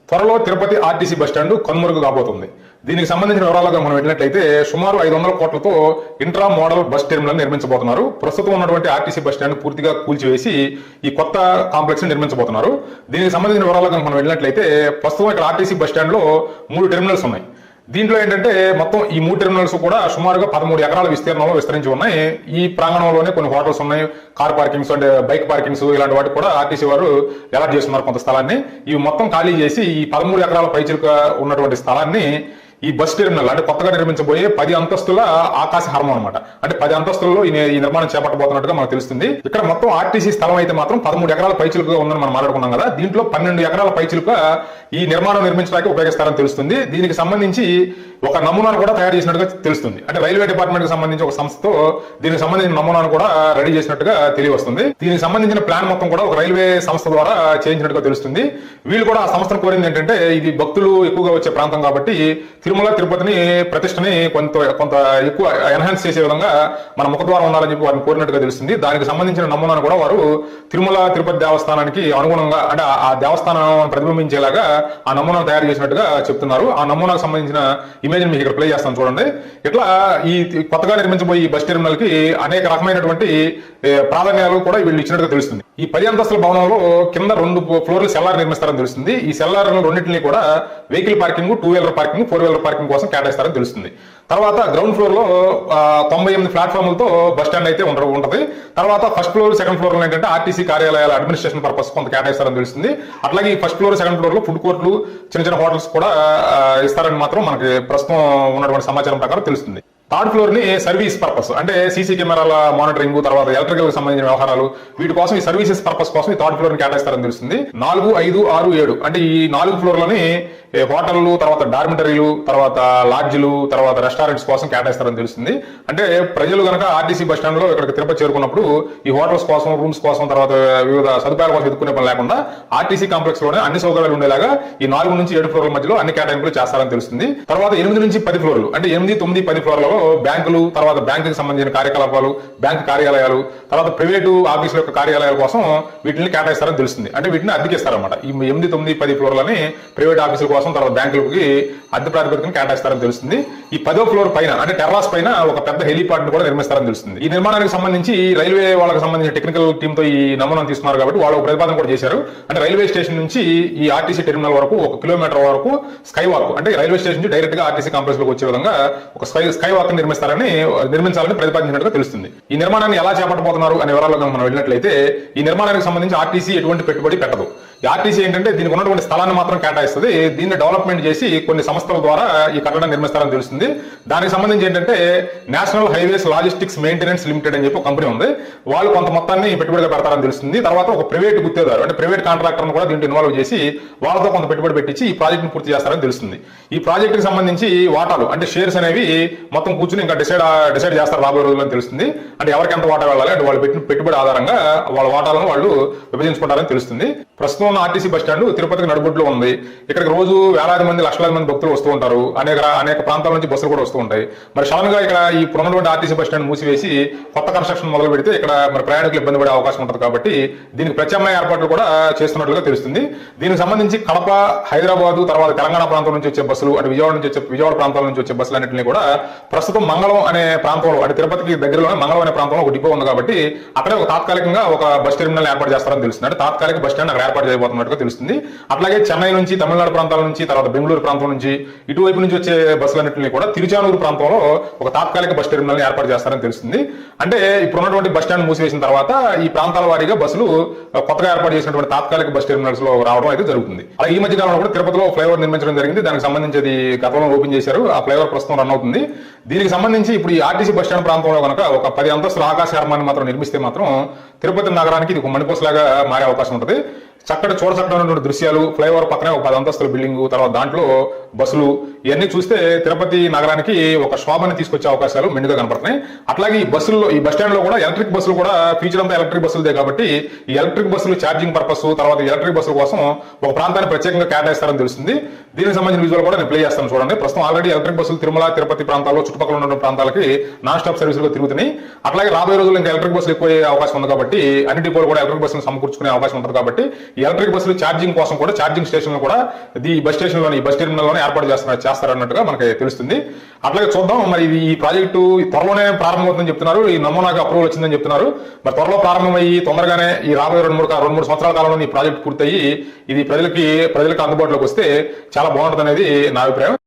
త్వరలో Tirupati RTC bus stand కనుమరుగు కాబోతుంది. దీనికి సంబంధించిన వివరాలుగా మనం వెళ్ళినట్లయితే సుమారు 500 కోట్లతో ఇంట్రా మోడల్ బస్ టెర్మినల్ నిర్మించబోతున్నారు. ప్రస్తుతం ఉన్నటువంటి ఆర్టీసీ బస్టాండ్ పూర్తిగా కూల్చివేసి ఈ కొత్త కాంప్లెక్స్ నిర్మించబోతున్నారు. దీనికి సంబంధించిన వివరాలుగా మనం వెళ్ళినట్లయితే ప్రస్తుతం ఇక్కడ ఆర్టీసీ బస్టాండ్ లో 3 టెర్మినల్స్ ఉన్నాయి. దీంట్లో ఏంటంటే మొత్తం ఈ 3 టెర్మినల్స్ కూడా సుమారుగా 13 ఎకరాల విస్తీర్ణంలో విస్తరించి ఉన్నాయి. ఈ ప్రాంగణంలోనే కొన్ని హోటల్స్ ఉన్నాయి, కార్ పార్కింగ్స్ అంటే బైక్ పార్కింగ్స్ ఇలాంటి వాటికి కూడా ఆర్టీసీ వారు అలాట్ చేస్తున్నారు కొంత స్థలాన్ని. ఇవి మొత్తం ఖాళీ చేసి ఈ 13 ఎకరాల పైచిలుక ఉన్నటువంటి స్థలాన్ని ఈ బస్ టెర్మినల్ అంటే కొత్తగా నిర్మించబోయే 10 అంతస్తుల ఆకాశ హారం అనమాట. అంటే 10 అంతస్తుల్లో ఈ నిర్మాణం చేపట్టబోతున్నట్టుగా మనకు తెలుస్తుంది. ఇక్కడ మొత్తం ఆర్టీసీ స్థలం అయితే మాత్రం 13 ఎకరాల పైచిలుక ఉందని మనం మాట్లాడుకున్నాం కదా. దీంట్లో 12 ఎకరాల పైచిలుక ఈ నిర్మాణం నిర్మించడానికి ఉపయోగిస్తారని తెలుస్తుంది. దీనికి సంబంధించి ఒక నమూనాను కూడా తయారు చేసినట్టుగా తెలుస్తుంది. అంటే రైల్వే డిపార్ట్మెంట్ కి సంబంధించి ఒక సంస్థతో దీనికి సంబంధించిన నమూనాను కూడా రెడీ చేసినట్టుగా తెలియవస్తుంది. దీనికి సంబంధించిన ప్లాన్ మొత్తం కూడా ఒక రైల్వే సంస్థ ద్వారా చేయించినట్టుగా తెలుస్తుంది. వీళ్ళు కూడా ఆ సంస్థను కోరింది ఏంటంటే ఇది భక్తులు ఎక్కువగా వచ్చే ప్రాంతం కాబట్టి తిరుమల తిరుపతిని ప్రతిష్టని కొంత ఎక్కువ ఎన్హాన్స్ చేసే విధంగా మన ముఖద్వారం ఉండాలని చెప్పి వారిని కోరినట్టుగా తెలుస్తుంది. దానికి సంబంధించిన నమూనాను కూడా వారు తిరుమల తిరుపతి దేవస్థానానికి అనుగుణంగా అంటే ఆ దేవస్థానం ప్రతిబింబించేలాగా ఆ నమూనాను తయారు చేసినట్టుగా చెప్తున్నారు. ఆ నమూనాకు సంబంధించిన ఇమేజ్ మీకు ఇక్కడ ప్లే చేస్తాను చూడండి. ఇట్లా ఈ కొత్తగా నిర్మించబోయే ఈ బస్ టెర్మినల్ కి అనేక రకమైనటువంటి ప్రాధాన్యాలు కూడా వీళ్ళు ఇచ్చినట్టుగా తెలుస్తుంది. ఈ 10 అంతస్తుల భవనంలో కింద 2 ఫ్లోర్లు సెల్లార్ నిర్మిస్తారని తెలుస్తుంది. ఈ సెల్లార్ రెండింటినీ కూడా vehicle parking, 2 wheeler parking, 4 wheeler parking కోసం కేటాయిస్తారని తెలుస్తుంది. తర్వాత గ్రౌండ్ ఫ్లోర్ లో 98 ప్లాట్ఫామ్లతో బస్ స్టాండ్ అయితే ఉంటది. తర్వాత ఫస్ట్ ఫ్లోర్, సెకండ్ ఫ్లోర్ లో ఏంటంటే ఆర్టీసీ కార్యాలయాల అడ్మినిస్ట్రేషన్ పర్పస్ కొంత కేటాయిస్తారని తెలుస్తుంది. అట్లాగే ఈ ఫస్ట్ ఫ్లోర్, సెకండ్ ఫ్లోర్ లో ఫుడ్ కోర్టులు, చిన్న హోటల్స్ కూడా ఇస్తారని మాత్రం మనకి ప్రస్తుతం ఉన్నటువంటి సమాచారం ప్రకారం తెలుస్తుంది. థర్డ్ ఫ్లోర్ ని సర్వీస్ పర్పస్ అంటే సీసీ కెమెరాల మానిటరింగ్, తర్వాత ఎలక్ట్రికల్ సంబంధించిన వ్యవహారాలు వీటి కోసం ఈ సర్వీసెస్ పర్పస్ కోసం ఈ థర్డ్ ఫ్లోర్ ని కేటాయిస్తారని తెలుస్తుంది. 4, 5, 6, 7 అంటే ఈ 4 ఫ్లోర్లని హోటళ్లు, తర్వాత డార్మిటరీలు, తర్వాత లాడ్జ్లు, తర్వాత రెస్టారెంట్స్ కోసం కేటాయిస్తారని తెలుస్తుంది. అంటే ప్రజలు కనుక ఆర్టీసీ బస్ స్టాండ్ లో ఇక్కడికి తిరుపతి చేరుకున్నప్పుడు ఈ హోటల్స్ కోసం, రూమ్స్ కోసం, తర్వాత వివిధ సదుపాయాల కోసం ఎదుర్కొనే పని లేకుండా ఆర్టీసీ కాంప్లెక్స్ లోనే అన్ని సౌకర్యాలు ఉండేలాగా ఈ 4 నుంచి 7 ఫ్లోర్ల మధ్యలో అన్ని కేటాయింపులు చేస్తారని తెలుస్తుంది. తర్వాత 8 నుంచి 10 ఫ్లోర్లు అంటే 8, 9, 10 ఫ్లోర్లలో బ్యాంకులు, తర్వాత బ్యాంకుకి సంబంధించిన కార్యకలాపాలు, బ్యాంకు కార్యాలయాలు, తర్వాత ప్రైవేటు ఆఫీసుల యొక్క కార్యాలయాల కోసం వీటిని కేటాయిస్తారని తెలుస్తుంది. అంటే వీటిని అద్దెకిస్తారన్నమాట. ఈ 8, 9, 10 ఫ్లోర్లని ప్రైవేట్ ఆఫీసుల కోసం, తర్వాత బ్యాంకులకి అద్దె ప్రాతిపదికన కేటాయిస్తారని తెలుస్తుంది. ఈ 10వ ఫ్లోర్ పైన అంటే టెర్రాస్ పైన ఒక పెద్ద హెలిపాడ్ ని కూడా నిర్మిస్తారని తెలుస్తుంది. ఈ నిర్మాణానికి సంబంధించి రైల్వే వాళ్ళకి సంబంధించిన టెక్నికల్ టీమ్ తో ఈ నమూనాను తీసుకున్నారు కాబట్టి వాళ్ళు ప్రతిపాదన కూడా చేశారు. అంటే రైల్వే స్టేషన్ నుంచి ఈ ఆర్టీసీ టెర్మినల్ వరకు 1 కిలోమీటర్ వరకు స్కై వాక్ అంటే రైల్వే స్టేషన్ నుంచి డైరెక్ట్ గా ఆర్టీసీ కాంప్లెక్స్ లోకి వచ్చే విధంగా ఒక స్కై వాక్ నిర్మించాలని ప్రతిపాదించినట్టుగా తెలుస్తుంది. ఈ నిర్మాణాన్ని ఎలా చేపట్టబోతున్నారు అనే వివరాల్లో మనం వెళ్ళినట్లయితే ఈ నిర్మాణానికి సంబంధించి ఆర్టీసీ ఎటువంటి పెట్టుబడి పెట్టదు. ఈ ఆర్టీసీ ఏంటంటే దీనికి ఉన్నటువంటి స్థలాన్ని మాత్రం కేటాయిస్తుంది. దీన్ని డెవలప్మెంట్ చేసి కొన్ని సంస్థల ద్వారా ఈ కట్టడం నిర్మిస్తారని తెలుస్తుంది. దానికి సంబంధించి ఏంటంటే national highways logistics maintenance limited అని చెప్పి కంపెనీ ఉంది. వాళ్ళు కొంత మొత్తాన్ని పెట్టుబడిగా పెడతారని తెలుస్తుంది. తర్వాత ఒక ప్రైవేట్ గుత్తేదారు అంటే ప్రైవేట్ కాంట్రాక్టర్ కూడా దీంట్లో ఇన్వాల్వ్ చేసి వాళ్ళతో కొంత పెట్టుబడి పెట్టించి ఈ ప్రాజెక్ట్ ని పూర్తి చేస్తారని తెలుస్తుంది. ఈ ప్రాజెక్ట్ కి సంబంధించి వాటాలు అంటే షేర్స్ అనేవి మొత్తం కూర్చుని ఇంకా డిసైడ్ చేస్తారు రాబోయే రోజుల్లో తెలుస్తుంది. అంటే ఎవరికి ఎంత వాటా వెళ్ళాలి అంటే వాళ్ళు పెట్టిన పెట్టుబడి ఆధారంగా వాళ్ళ వాటాలను వాళ్ళు విభజించుకుంటారని తెలుస్తుంది. ప్రస్తుతం ఉన్న ఆర్టీసీ బస్ స్టాండ్ తిరుపతికి నడుబొడ్లో ఉంది. ఇక్కడికి రోజు వేలాది మంది, లక్షలాది మంది భక్తులు వస్తూ ఉంటారు. అనేక ప్రాంతాల నుంచి బస్సులు కూడా వస్తూ ఉంటాయి. మరి సడన్ గా ఇక్కడ ఈ పునరున్నటువంటి ఆర్టీసీ బస్ స్టాండ్ మూసివేసి కొత్త కన్స్ట్రక్షన్ మొదలు పెడితే ఇక్కడ మరి ప్రయాణికులు ఇబ్బంది పడే అవకాశం ఉంటుంది కాబట్టి దీనికి ప్రత్యామ్నాయ ఏర్పాట్లు కూడా చేస్తున్నట్లుగా తెలుస్తుంది. దీనికి సంబంధించి కడప, హైదరాబాద్, తర్వాత తెలంగాణ ప్రాంతం నుంచి వచ్చే బస్సులు అంటే విజయవాడ ప్రాంతాల నుంచి వచ్చే బస్సులన్నింటినీ కూడా ప్రస్తుతం మంగళం అనే ప్రాంతంలో అంటే తిరుపతికి దగ్గరలోనే మంగళం అనే ప్రాంతంలో ఒక డిపో ఉంది కాబట్టి అక్కడే ఒక తాత్కాలికంగా ఒక బస్ టెర్మినల్ ఏర్పాటు చేస్తారని తెలుస్తుంది. అంటే తాత్కాలిక బస్ స్టాండ్ అక్కడ ఏర్పాటు చేయబోతున్నట్టుగా తెలుస్తుంది. అట్లాగే చెన్నై నుంచి, తమిళనాడు ప్రాంతాల నుంచి, తర్వాత బెంగళూరు ప్రాంతం నుంచి, ఇటువైపు నుంచి వచ్చే బస్సులన్నింటినీ కూడా తిరుచానూరు ప్రాంతంలో ఒక తాత్కాలిక బస్ టెర్మినల్ ఏర్పాటు చేస్తారని తెలుస్తుంది. అంటే ఇప్పుడు ఉన్నటువంటి బస్ స్టాండ్ మూసివేసిన తర్వాత ఈ ప్రాంతాల వారీగా బస్సులు కొత్తగా ఏర్పాటు చేసినటువంటి తాత్కాలిక బస్ టెర్మినల్స్ లో రావడం అయితే జరుగుతుంది. అలా ఈ మధ్య కాలంలో కూడా తిరుపతిలో ఫ్లైఓవర్ నిర్మించడం జరిగింది. దానికి సంబంధించి అది గతంలో ఓపెన్ చేశారు. ఆ ఫ్లైఓవర్ ప్రస్తుతం రన్ అవుతుంది. దీనికి సంబంధించి ఇప్పుడు ఈ ఆర్టీసీ బస్ స్టాండ్ ప్రాంతంలో కనుక ఒక 10 అంతస్తుల ఆకాశ హార్మాన్ని మాత్రం నిర్మిస్తే మాత్రం తిరుపతి నగరానికి ఇది ఒక మణిపూసలాగా మారే అవకాశం ఉంటుంది. చక్కటి చూడచక్కనటువంటి దృశ్యాలు, ఫ్లైఓవర్ పక్కనే ఒక 10 అంతస్తుల బిల్డింగ్, తర్వాత దాంట్లో బస్సులు ఇవన్నీ చూస్తే తిరుపతి నగరానికి ఒక శోభని తీసుకొచ్చే అవకాశాలు మెండుగా కనపడుతున్నాయి. అట్లాగే ఈ బస్సుల్లో, ఈ బస్ స్టాండ్ లో కూడా ఎలక్ట్రిక్ బస్సులు కూడా ఫీచర్ అంతా ఎలక్ట్రిక్ బస్సులదే కాబట్టి ఈ ఎలక్ట్రిక్ బస్సులు ఛార్జింగ్ పర్పస్, తర్వాత ఎలక్ట్రిక్ బస్సుల కోసం ఒక ప్రాంతాన్ని ప్రత్యేకంగా కేటాయిస్తారని తెలుస్తుంది. దీనికి సంబంధించిన విజువల్ కూడా నేను ప్లే చేస్తాను చూడండి. ప్రస్తుతం ఆల్రెడీ ఎలక్ట్రిక్ బస్సులు తిరుమల, తిరుపతి ప్రాంతాల్లో చుట్టుపక్కల ఉన్న ప్రాంతాలకి నాన్ స్టాప్ సర్వీసులు తిరుగుతున్నాయి. అట్లాగే రాబోయే రోజుల్లో ఇంకా ఎలక్ట్రిక్ బస్సులు ఎక్కువ అవకాశం ఉంది కాబట్టి అన్ని డిపోలు కూడా ఎలక్ట్రిక్ బస్సులు సమకూర్చుకునే అవకాశం ఉంటుంది కాబట్టి ఈ ఎలక్ట్రిక్ బస్సులు ఛార్జింగ్ కోసం కూడా ఛార్జింగ్ స్టేషన్లు కూడా ఈ బస్ టెర్మినల్ లోనే ఏర్పాటు చేస్తారన్నట్టుగా మనకి తెలుస్తుంది. అట్లాగే చూద్దాం మరి ఈ ప్రాజెక్టు త్వరలోనే ప్రారంభమవుతుందని చెప్తున్నారు. ఈ నమూనాగా అప్రూవల్ వచ్చిందని చెప్తున్నారు. మరి త్వరలో ప్రారంభమయ్యి తొందరగానే ఈ రాబోయే 2-3 సంవత్సరాల కాలంలో ఈ ప్రాజెక్ట్ పూర్తయి ఇది ప్రజలకు అందుబాటులోకి వస్తే చాలా బాగుంటుంది అనేది నా అభిప్రాయం.